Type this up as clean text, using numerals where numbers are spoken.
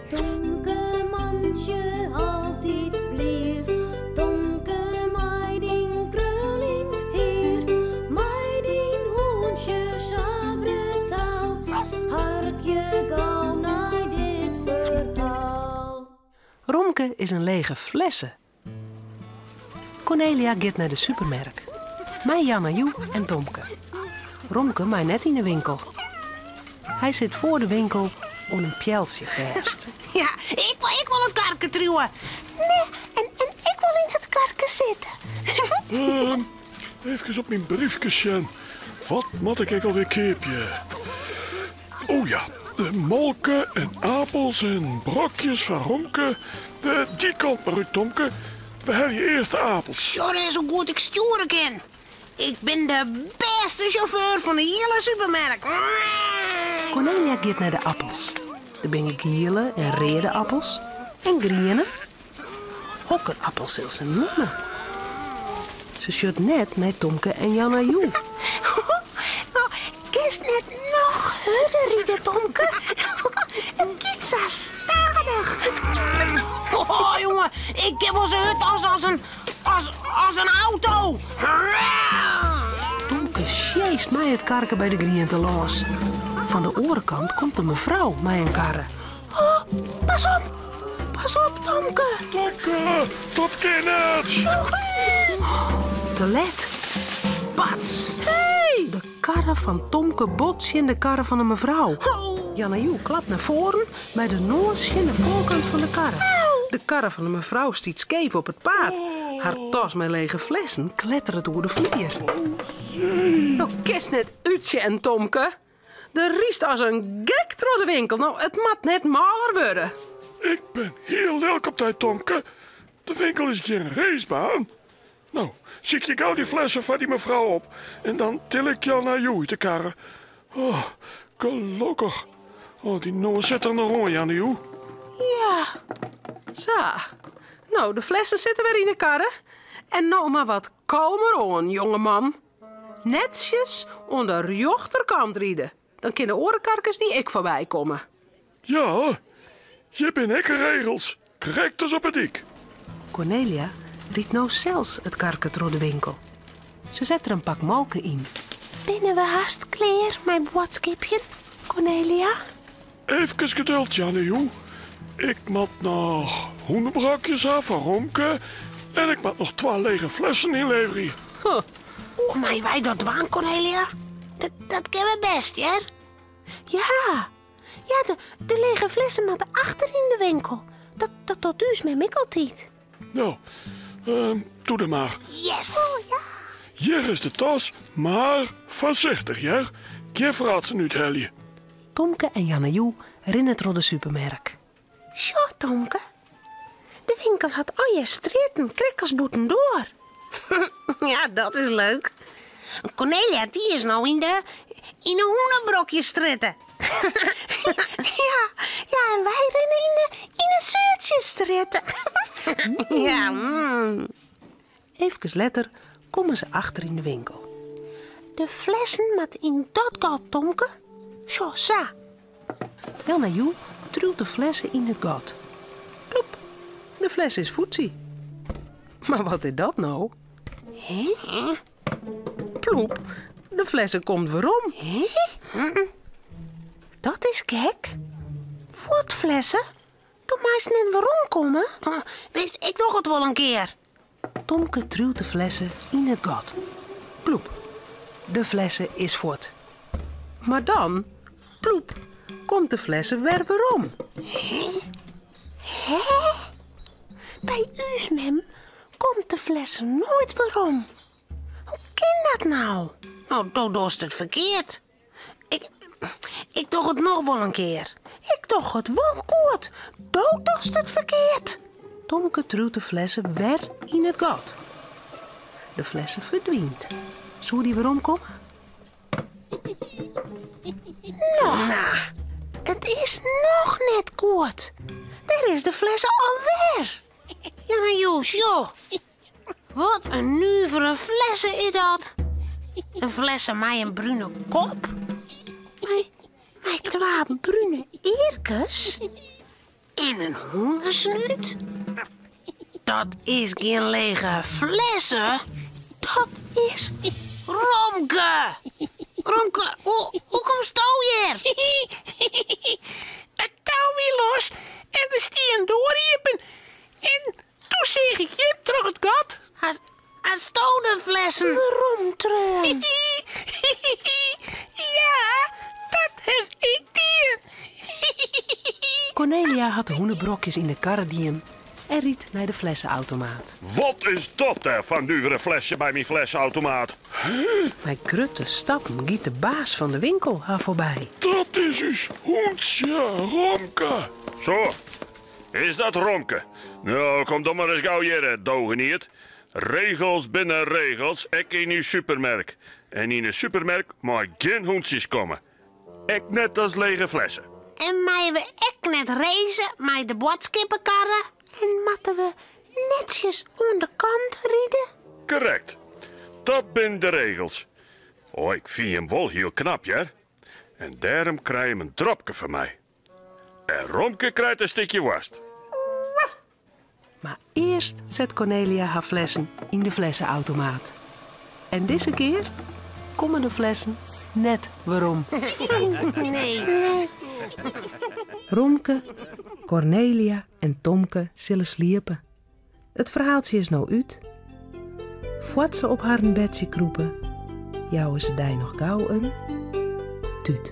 Tonke mandje altijd blier. Tonke meiding krullind heer. Meiding hoentje sabretaal. Harkje gauw naar dit verhaal. Romke is een lege flessen. Cornelia gaat naar de supermarkt. Mij Janne Joe en Tomke. Romke mij net in de winkel. Hij zit voor de winkel om een pjeltje vast. Ja, ik wil het karken trouwen. Nee, en ik wil in het karken zitten. Even op mijn briefje staan. Wat moet ik alweer keepje? Oh ja, de molken en appels en brokjes van Romke. Die kant maar uit, Tomke. We hebben je eerste appels. Jorre, zo goed ik sturen kan. Ik ben de beste chauffeur van de hele supermarkt. Cornelia gaat naar de appels. Er zijn gele en rode appels en groene. Hokkerappels zelfs ze noemen. Ze schudt net naar Tomke en Janne Joe. Nou, kist net nog harder rieden, Tomke. Het gaat zo stadig. Oh, jongen, ik heb onze hut als een auto. Tomke sjeest mij het karken bij de grien te los. Van de orenkant komt een mevrouw mij een karre. Oh, pas op, Tomke. Tomke, tot kennis. Te let. Pats. Hey. De karre van Tomke botst in de karre van de mevrouw. Janne Joe klapt naar voren bij de noos in de voorkant van de karre. De karre van de mevrouw stiet scheef op het paard. Haar tas met lege flessen klettert door de vlier. Nou, kist net Utje en Tomke. De riest als een gek door de winkel. Nou, het mat net maler worden. Ik ben heel leuk op tijd, Tomke. De winkel is geen racebaan. Nou, zie je gauw die flessen van die mevrouw op. En dan til ik jou naar jou uit de karre. Oh, gelukkig. Oh, die noos zit er nog rond, Janne Joe. Ja, zo. Nou, de flessen zitten weer in de karre. En nou maar wat kalmer aan, jongeman. Netjes onder de rechterkant rieden. Dan kunnen orenkarkers die ik voorbij komen. Ja, je bent regels. Correct als op het dik. Cornelia riet nou zelfs het karken door de winkel. Ze zet er een pak molken in. Binnen we haast klaar, mijn boodschapje, Cornelia? Even geduld, Janne Joe. Ik moet nog hoenderbrokjes af van Romke. En ik moet nog 2 lege flessen inleveren. Huh. Oh, maar wij dat waan, Cornelia? Dat kennen we best, ja? Ja, de lege flessen moeten achter in de winkel. Dat tot dus met mikkeltiet. Nou, doe er maar. Yes! Oh, ja. Hier is de tas, maar voorzichtig, ja? Geen verraad ze nu het helje. Tomke en Janne Joe rennen door de supermarkt. Zo, Tomke. De winkel had al je streten, krekkelsboeten door. Ja, dat is leuk. Cornelia, die is nou in de hoenenbrokjes stritten. ja, en wij rennen in een zeurtje stritten. Ja, Even later komen ze achter in de winkel. De flessen met in dat gat, Tomke. Zo, sa. Janne Joe truwt de flessen in het gat. Ploep, de fles is voetzie. Maar wat is dat nou? Hé? Ploep, de flessen komt weer om. Hé? Dat is gek. Voortflessen? Doe maar eens net waarom komen. Wist ik nog het wel een keer. Tomke truwt de flessen in het gat. Ploep, de flessen is voort. Maar dan, ploep, komt de flessen weer om. Hé? Bij us, mem, komt de flessen nooit weer om. Hoe kan dat nou? Nou, dan doe het verkeerd. Ik doe het nog wel een keer. Ik doe het wel goed. Doe het verkeerd. Tomke truwt de flessen weer in het gat. De flessen verdwijnt. Zou die weer omkomen? Nou, het is nog net goed. Daar is de flessen alweer. Ja, Joes, joh. Wat een nuivere flessen is dat. Een flessen met een bruine kop. Met 2 bruine eerkes. En een hoendersnuit? Dat is geen lege flessen. Dat is Romke. Romke, hoe komt touw hier? Het touw weer los en de stier doorriepen. En toen zeg ik je terug het gat. Als stonen flessen. Waarom terug? Ja, dat heb ik die. Cornelia had de hoenenbrokjes in de karre dien en riet naar de flessenautomaat. Wat is dat daar van dure flesje bij mijn flessenautomaat? Bij krutte stappen giet de baas van de winkel haar voorbij. Dat is dus hoentje, Romke. Zo, is dat Romke? Nou, kom dan maar eens gauw hier, dogeniert. Regels binnen regels, ik in uw supermerk. En in een supermerk mag geen hoentjes komen. Ik net als lege flessen. En mij we ek net reizen met de boodschappenkarren. En matten we netjes aan de kant rieden. Correct. Dat zijn de regels. Oh, ik vind hem wel heel knap, ja. En daarom krijg je een dropje van mij. En Romke krijgt een stukje worst. Maar eerst zet Cornelia haar flessen in de flessenautomaat. En deze keer komen de flessen net waarom. Nee. Romke, Cornelia en Tomke zullen sliepen. Het verhaaltje is nou uit. Voordat ze op haar bedje kroepen, jouwen ze daar nog gauw een tuut.